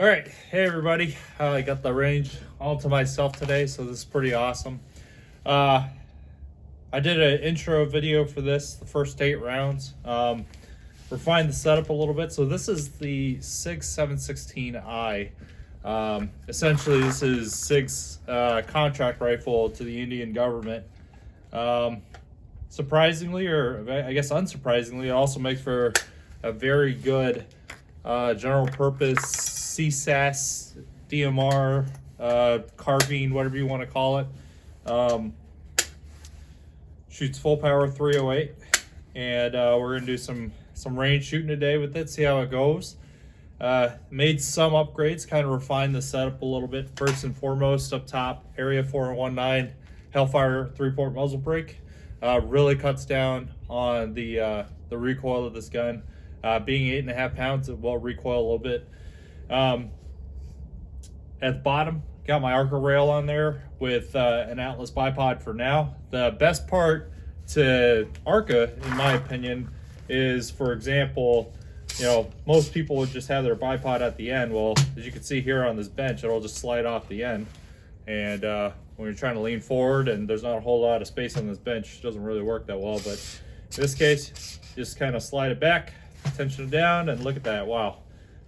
All right, hey everybody. I got the range all to myself today, so this is pretty awesome. I did an intro video for this, the first 8 rounds. Refined the setup a little bit. So this is the SIG 716i. Essentially, this is SIG's contract rifle to the Indian government. Surprisingly, or I guess unsurprisingly, it also makes for a very good general purpose CSAS, DMR, carbine, whatever you want to call it. Shoots full power 308, and we're gonna do some range shooting today with it, see how it goes. Made some upgrades, kind of refined the setup a little bit. First and foremost, up top, area 419 Hellfire 3-port muzzle brake. Really cuts down on the recoil of this gun. Being 8.5 pounds, it will recoil a little bit. At the bottom, got my Arca rail on there with an Atlas bipod for now. The best part to Arca, in my opinion, is, for example, most people would just have their bipod at the end. Well, as you can see here on this bench, it'll just slide off the end. And when you're trying to lean forward and there's not a whole lot of space on this bench, it doesn't really work that well. But in this case, just kind of slide it back, tension it down, and look at that. Wow,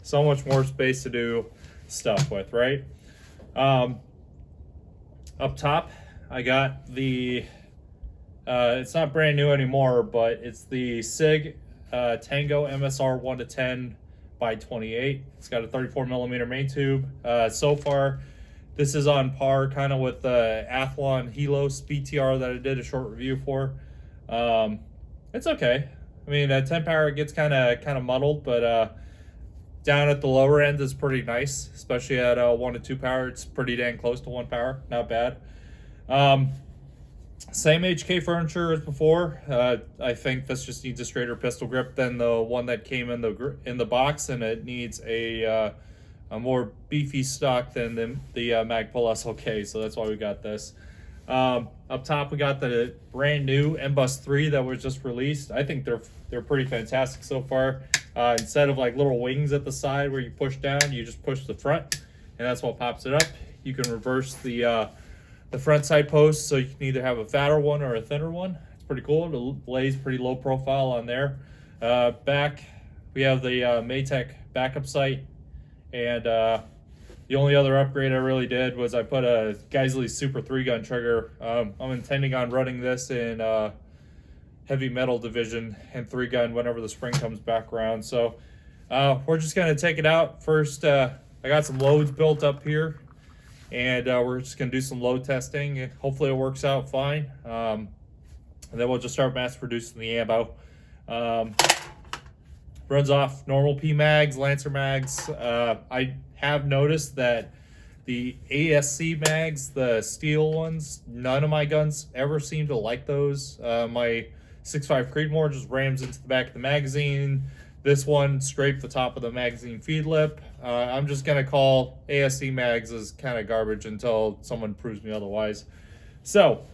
so much more space to do stuff with, right? Up top, I got the it's not brand new anymore, but it's the SIG Tango MSR 1-10 by 28. It's got a 34mm main tube. So far, this is on par kind of with the Athlon Helos BTR that I did a short review for. It's okay. I mean, at 10 power, it gets kind of muddled, but down at the lower end is pretty nice, especially at 1 to 2 power. It's pretty dang close to 1 power, not bad. Same HK furniture as before. I think this just needs a straighter pistol grip than the one that came in the box, and it needs a more beefy stock than the Magpul SLK, so that's why we got this. Up top, we got the brand new MBUS 3 that was just released. I think they're pretty fantastic so far. Instead of like little wings at the side where you push down, you just push the front, and that's what pops it up. You can reverse the front side post, so you can either have a fatter one or a thinner one. It's pretty cool. It lays pretty low profile on there. Back, we have the Maytech backup sight, and the only other upgrade I really did was I put a Geisley Super 3-gun trigger. I'm intending on running this in heavy metal division and 3-gun whenever the spring comes back around. So we're just gonna take it out first. I got some loads built up here, and we're just gonna do some load testing. Hopefully it works out fine, and then we'll just start mass producing the ammo. Runs off normal P mags, Lancer mags. I have noticed that the ASC mags, the steel ones, none of my guns ever seem to like those. My 6.5 Creedmoor just rams into the back of the magazine. This one scraped the top of the magazine feed lip. I'm just gonna call ASC mags as kind of garbage until someone proves me otherwise. So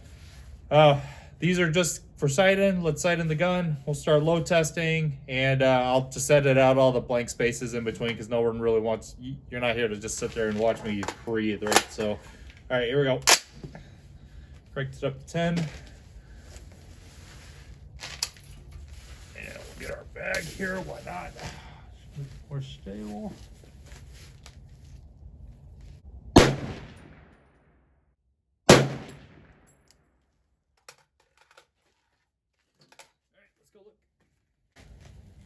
these are just for sight-in. Let's sight in the gun. We'll start load testing, and I'll just edit out all the blank spaces in between because no one really wants, you're not here to just sit there and watch me breathe, right? So, all right, here we go. Cranked it up to 10. And we'll get our bag here, why not? More stable.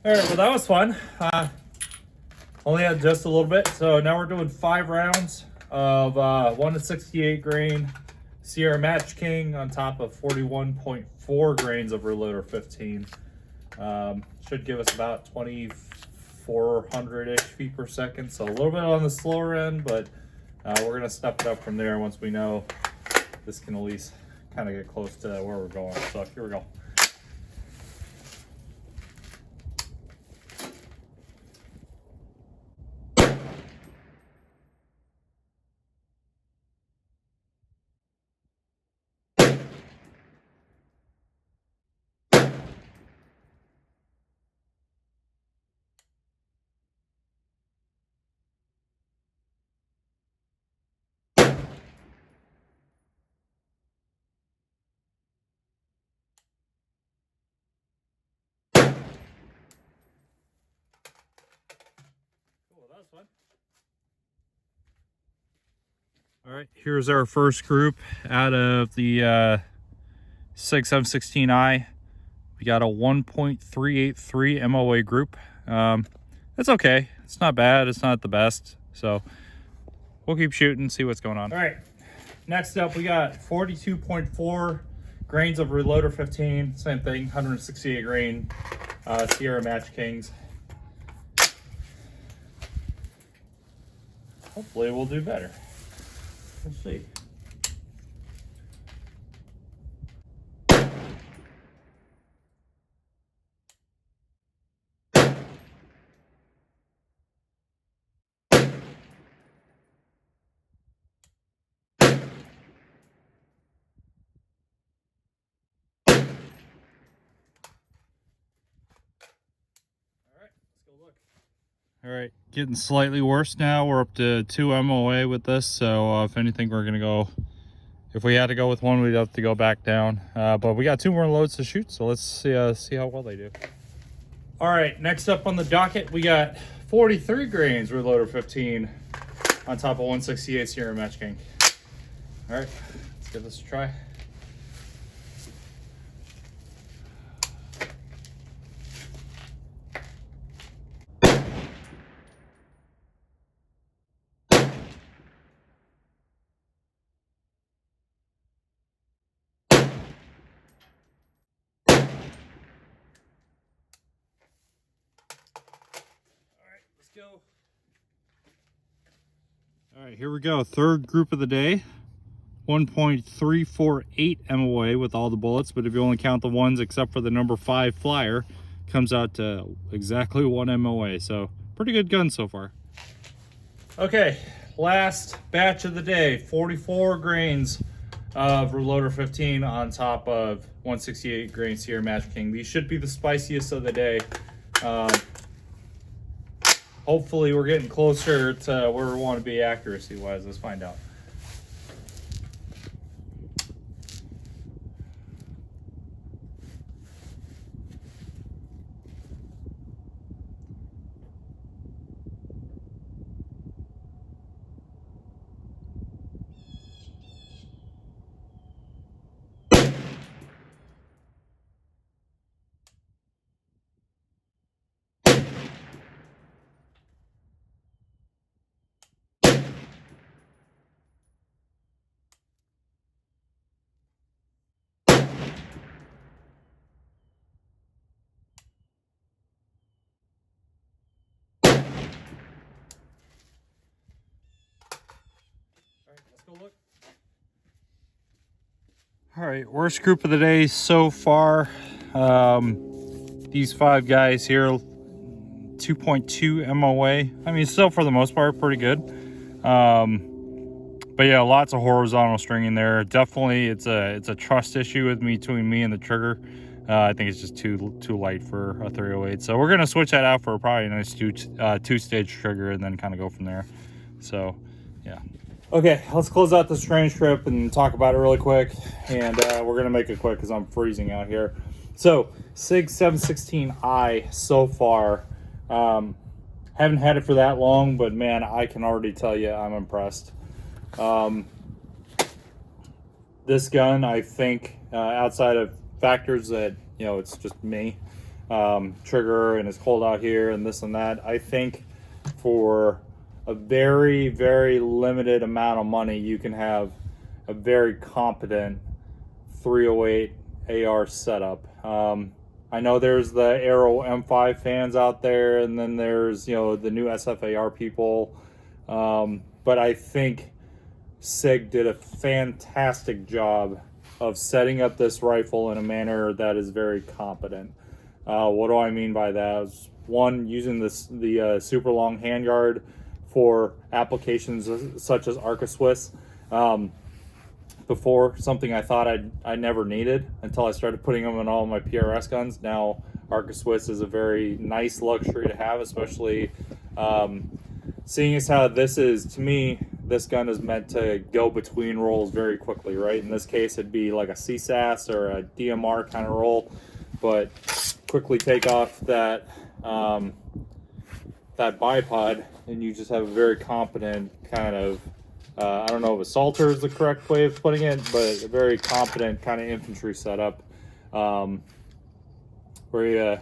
All right, well, that was fun. Only had just a little bit. So now we're doing 5 rounds of 1-68 grain Sierra Match King on top of 41.4 grains of Reloader 15. Should give us about 2,400-ish feet per second. So a little bit on the slower end, but we're gonna step it up from there once we know this can at least kind of get close to where we're going. So here we go. one. All right, here's our first group out of the SIG 716i. We got a 1.383 MOA group. It's okay. It's not bad. It's not the best. So we'll keep shooting, see what's going on. All right, next up we got 42.4 grains of Reloader 15. Same thing, 168 grain Sierra Match Kings. Hopefully we'll do better. We'll see. All right, getting slightly worse now. We're up to 2 MOA with this, so if anything, we're gonna go, if we had to go with one, we'd have to go back down. But we got 2 more loads to shoot, so let's see how well they do. All right, next up on the docket, we got 43 grains Reloader 15 on top of 168 Sierra Match King. All right, let's give this a try. Go. All right, here we go. Third group of the day. 1.348 MOA with all the bullets, but if you only count the ones except for the number 5 flyer, comes out to exactly 1 MOA. So pretty good gun so far. Okay, last batch of the day. 44 grains of Reloader 15 on top of 168 grain Sierra Match King. These should be the spiciest of the day. Hopefully we're getting closer to where we want to be accuracy-wise. Let's find out. Let's go look. All right, worst group of the day so far. These 5 guys here, 2.2 MOA. I mean, still for the most part, pretty good. But yeah, lots of horizontal stringing there. Definitely, it's a trust issue between me and the trigger. I think it's just too light for a 308. So we're gonna switch that out for probably a nice two-stage trigger and then kind of go from there. So yeah. Okay, let's close out this transcript and talk about it really quick. And we're gonna make it quick because I'm freezing out here. So SIG 716i so far. Haven't had it for that long, but man, I can already tell you I'm impressed. This gun, I think, outside of factors that, you know, it's just me, trigger and it's cold out here and this and that, I think for a very, very limited amount of money, you can have a very competent 308 AR setup. I know there's the Aero M5 fans out there, and then there's, you know, the new SFAR people, but I think SIG did a fantastic job of setting up this rifle in a manner that is very competent. What do I mean by that? One, using the super long handguard for applications such as Arca Swiss. Before, something I thought I never needed until I started putting them in all my PRS guns. Now Arca Swiss is a very nice luxury to have, especially seeing as how this is, to me, this gun is meant to go between rolls very quickly, right? In this case, it'd be like a CSAS or a DMR kind of roll, but quickly take off that that bipod, and you just have a very competent kind of, I don't know if assaulter is the correct way of putting it, but a very competent kind of infantry setup, where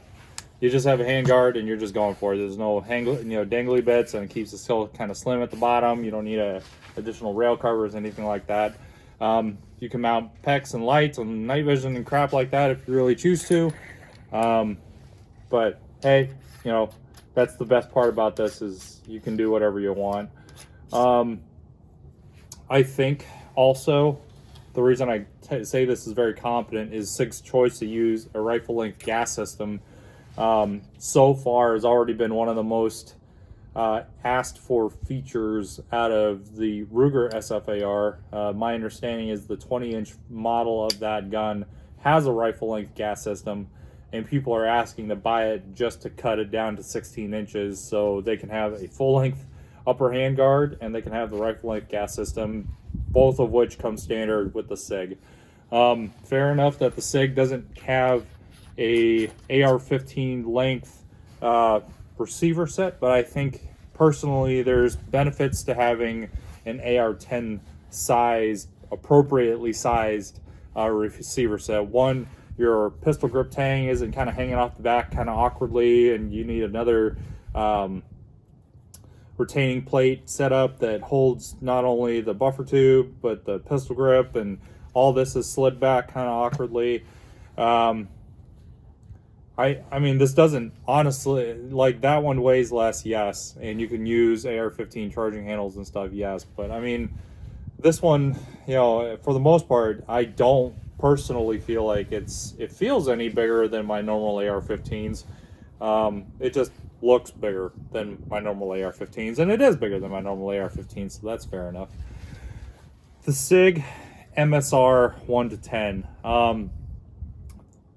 you just have a handguard and you're just going for it. There's no dangly bits, and it keeps it still kind of slim at the bottom. You don't need additional rail covers, anything like that. You can mount PEX and lights and night vision and crap like that if you really choose to. But hey, that's the best part about this, is you can do whatever you want. I think also the reason I say this is very competent is SIG's choice to use a rifle length gas system. So far has already been one of the most asked for features out of the Ruger SFAR. My understanding is the 20-inch model of that gun has a rifle length gas system, and people are asking to buy it just to cut it down to 16 inches so they can have a full length upper handguard and they can have the rifle length gas system, both of which come standard with the SIG. Fair enough that the SIG doesn't have a AR-15 length receiver set, but I think personally there's benefits to having an AR-10 sized, appropriately sized receiver set. One, your pistol grip tang isn't kind of hanging off the back kind of awkwardly, and you need another retaining plate setup that holds not only the buffer tube but the pistol grip, and all this is slid back kind of awkwardly. I mean, this doesn't, honestly, like, that one weighs less, yes, and you can use AR-15 charging handles and stuff, yes, but I mean, this one, for the most part, I don't personally feel like it feels any bigger than my normal AR-15s. It just looks bigger than my normal AR-15s, and it is bigger than my normal AR-15s, so that's fair enough. The SIG MSR 1-10.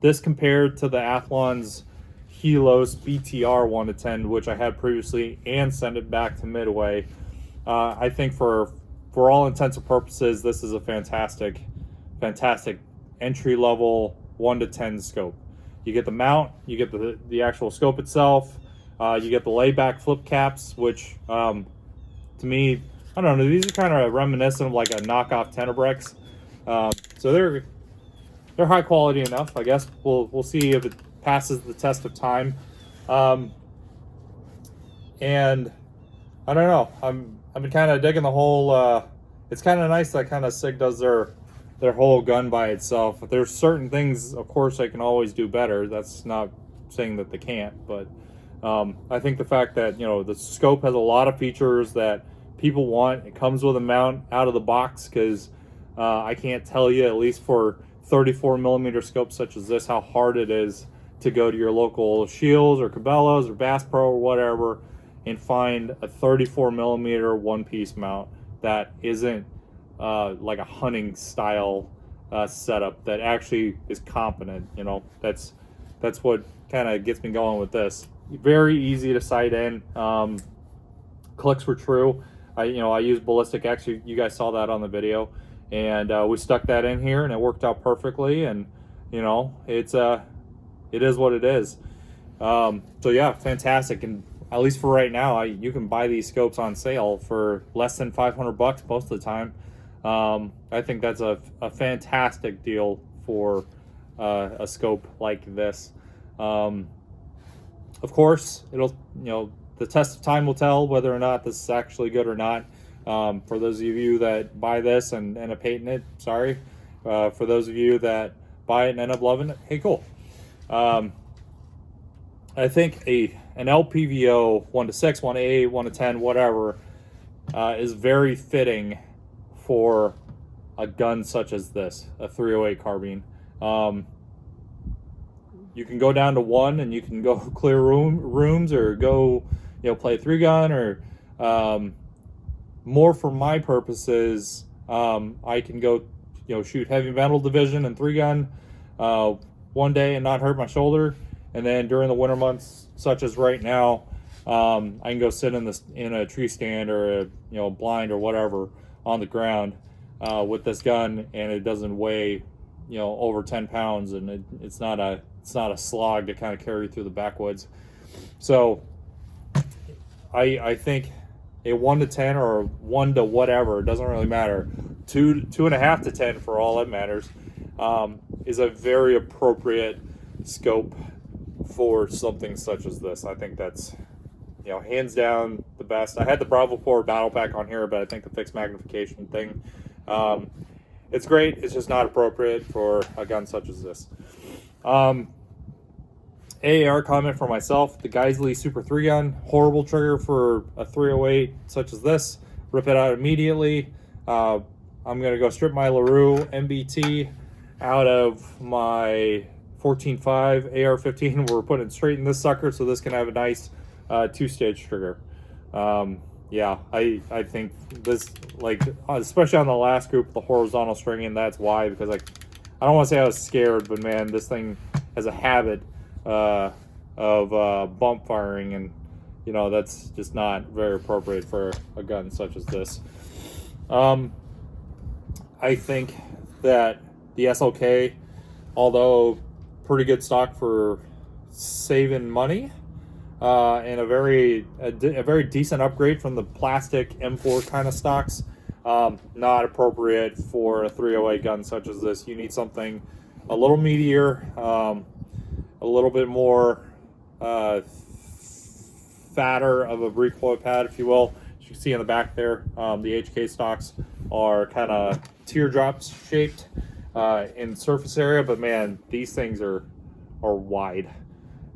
This compared to the Athlon's Helos BTR 1-10, which I had previously, and send it back to Midway. I think for all intents and purposes, this is a fantastic entry-level 1-10 scope. You get the mount, you get the actual scope itself, you get the layback flip caps, which to me, I don't know, these are kind of reminiscent of like a knockoff Tenebrex. So they're high quality enough, I guess. We'll see if it passes the test of time. And I don't know. I've been kind of digging the whole. It's kind of nice that kind of SIG does their whole gun by itself. But there's certain things, of course, they can always do better. That's not saying that they can't, but I think the fact that the scope has a lot of features that people want. It comes with a mount out of the box, because I can't tell you, at least for 34 millimeter scopes such as this, how hard it is to go to your local Shields or Cabela's or Bass Pro or whatever and find a 34 millimeter one-piece mount that isn't like a hunting style setup that actually is competent. That's what kind of gets me going with this. Very easy to sight in. Clicks were true. I used ballistic X. You guys saw that on the video. And we stuck that in here, and it worked out perfectly. And it is what it is. So yeah, fantastic. And at least for right now, you can buy these scopes on sale for less than $500 most of the time. I think that's a fantastic deal for a scope like this. Of course, it'll the test of time will tell whether or not this is actually good or not. For those of you that buy this and end up hating it, sorry. For those of you that buy it and end up loving it, hey, cool. I think an LPVO 1-6, 1-8, 1-10, whatever, is very fitting for a gun such as this, a 308 carbine. You can go down to 1 and you can go clear rooms, or go play 3-gun, or more for my purposes, I can go shoot heavy metal division and 3-gun one day and not hurt my shoulder, and then during the winter months such as right now, I can go sit in a tree stand or a blind or whatever on the ground with this gun, and it doesn't weigh over 10 pounds, and it's not a slog to kind of carry through the backwoods. So I think a 1 to 10 or 1 to whatever, it doesn't really matter. 2.5 to 10 for all that matters, is a very appropriate scope for something such as this. I think that's, hands down the best. I had the Bravo 4 Battle Pack on here, but I think the fixed magnification thing, it's great. It's just not appropriate for a gun such as this. AAR comment for myself: the Geisley Super 3 gun, horrible trigger for a 308 such as this. Rip it out immediately. I'm gonna go strip my LaRue MBT out of my 14.5 AR-15. We're putting it straight in this sucker, so this can have a nice 2-stage trigger. Yeah, I think this, like, especially on the last group, the horizontal stringing, that's why, because I don't want to say I was scared, but man, this thing has a habit of bump firing, and that's just not very appropriate for a gun such as this. I think that the SLK, although pretty good stock for saving money, and a very decent upgrade from the plastic M4 kind of stocks, not appropriate for a 308 gun such as this. You need something a little meatier, a little bit more fatter of a recoil pad, if you will. As you can see in the back there, the HK stocks are kind of teardrops shaped in surface area, but man, these things are wide,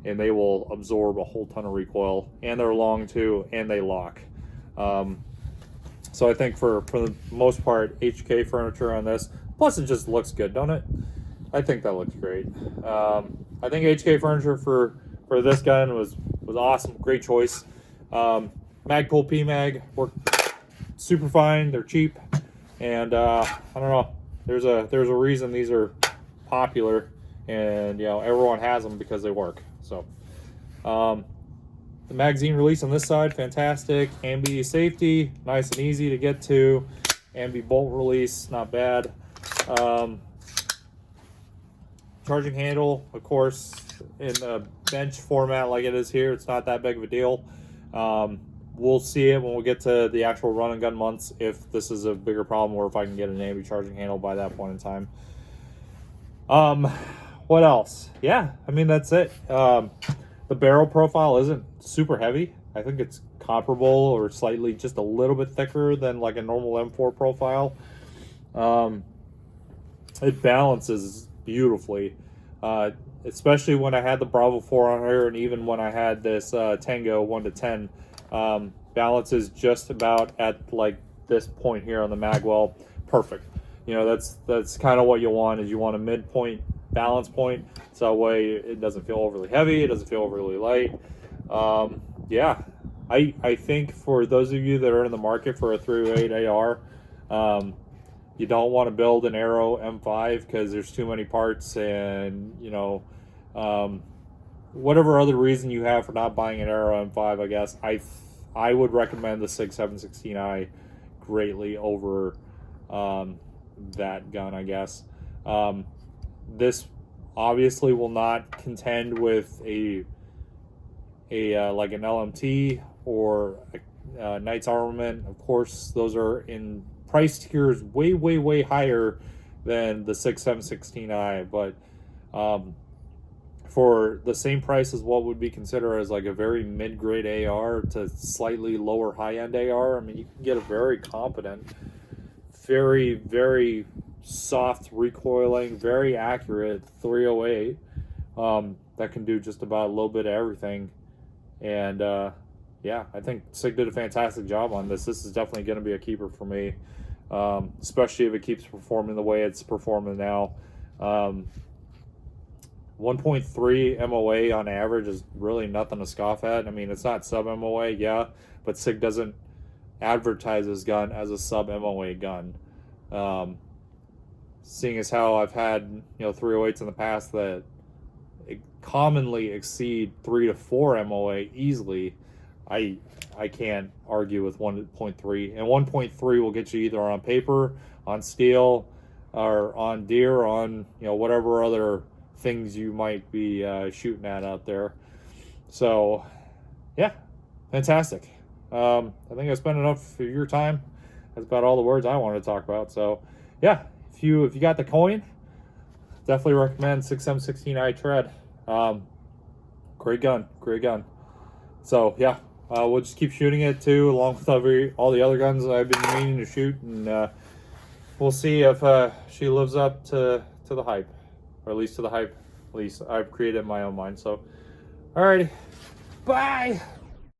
and they will absorb a whole ton of recoil, and they're long too, and they lock. So I think for the most part, HK furniture on this, plus it just looks good, don't it? I think that looks great. I think HK furniture for this gun was awesome. Great choice. Magpul PMag worked super fine. They're cheap, and I don't know. There's a reason these are popular, and everyone has them because they work. So the magazine release on this side, fantastic. Ambi safety, nice and easy to get to. Ambi bolt release, not bad. Charging handle, of course, in a bench format like it is here, it's not that big of a deal. We'll see it when we get to the actual run and gun months, if this is a bigger problem, or if I can get an Ambi charging handle by that point in time. What else? Yeah, I mean, that's it. The barrel profile isn't super heavy. I think it's comparable or slightly just a little bit thicker than like a normal M4 profile. It balances beautifully, especially when I had the Bravo 4 on here, and even when I had this Tango 1 to 10. Balances just about at like this point here on the magwell. Perfect. That's kind of what you want, is you want a midpoint balance point, so that way it doesn't feel overly heavy, it doesn't feel overly light. Yeah, I think for those of you that are in the market for a 308 AR, you don't want to build an Aero M5 because there's too many parts, and whatever other reason you have for not buying an Aero M5, I guess I would recommend the SIG 716i greatly over that gun, I guess. This obviously will not contend with a like an LMT or a Knight's Armament. Of course, those are in price tiers way higher than the SIG 716i, but for the same price as what would be considered as like a very mid-grade AR to slightly lower high-end AR, I mean, you can get a very competent, very soft recoiling, very accurate 308 that can do just about a little bit of everything. And yeah, I think SIG did a fantastic job on this. This is definitely going to be a keeper for me, especially if it keeps performing the way it's performing now. 1.3 MOA on average is really nothing to scoff at. I mean, it's not sub MOA, yeah, but SIG doesn't advertise this gun as a sub MOA gun. Seeing as how I've had 308s in the past that commonly exceed 3 to 4 MOA easily, I can't argue with 1.3. And 1.3 will get you either on paper, on steel, or on deer, on whatever other things you might be shooting at out there. So yeah, fantastic. I think I spent enough of your time. That's about all the words I wanted to talk about. So, yeah, if you got the coin, definitely recommend 6M16i tread. Great gun, great gun. So yeah, we'll just keep shooting it too, along with all the other guns I've been meaning to shoot, and we'll see if she lives up to the hype, or at least to the hype. At least I've created in my own mind. So, alrighty, bye.